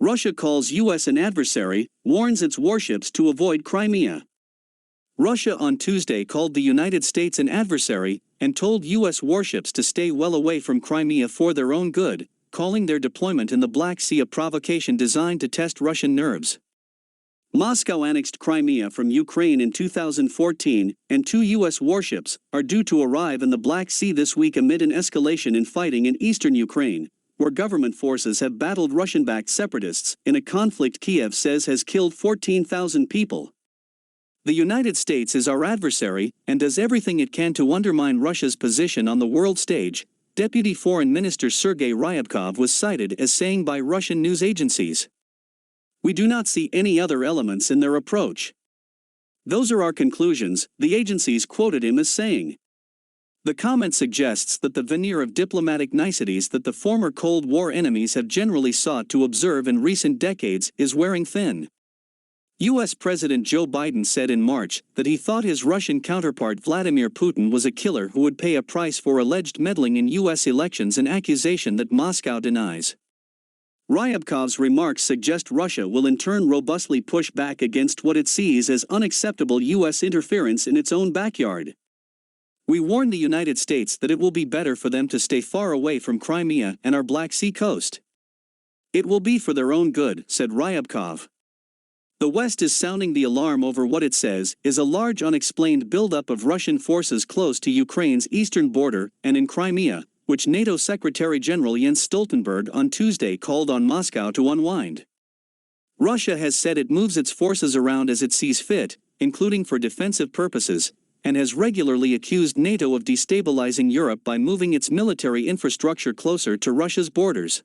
Russia calls U.S. an adversary, warns its warships to avoid Crimea. Russia on Tuesday called the United States an adversary and told U.S. warships to stay well away from Crimea for their own good, calling their deployment in the Black Sea a provocation designed to test Russian nerves. Moscow annexed Crimea from Ukraine in 2014, and 2 U.S. warships are due to arrive in the Black Sea this week amid an escalation in fighting in eastern Ukraine, where government forces have battled Russian-backed separatists in a conflict Kyiv says has killed 14,000 people. The United States is our adversary and does everything it can to undermine Russia's position on the world stage, Deputy Foreign Minister Sergei Ryabkov was cited as saying by Russian news agencies. We do not see any other elements in their approach. Those are our conclusions, the agencies quoted him as saying. The comment suggests that the veneer of diplomatic niceties that the former Cold War enemies have generally sought to observe in recent decades is wearing thin. U.S. President Joe Biden said in March that he thought his Russian counterpart Vladimir Putin was a killer who would pay a price for alleged meddling in U.S. elections, an accusation that Moscow denies. Ryabkov's remarks suggest Russia will in turn robustly push back against what it sees as unacceptable U.S. interference in its own backyard. We warn the United States that it will be better for them to stay far away from Crimea and our Black Sea coast. It will be for their own good, said Ryabkov. The West is sounding the alarm over what it says is a large unexplained buildup of Russian forces close to Ukraine's eastern border and in Crimea, which NATO Secretary General Jens Stoltenberg on Tuesday called on Moscow to unwind. Russia has said it moves its forces around as it sees fit, including for defensive purposes, and has regularly accused NATO of destabilizing Europe by moving its military infrastructure closer to Russia's borders.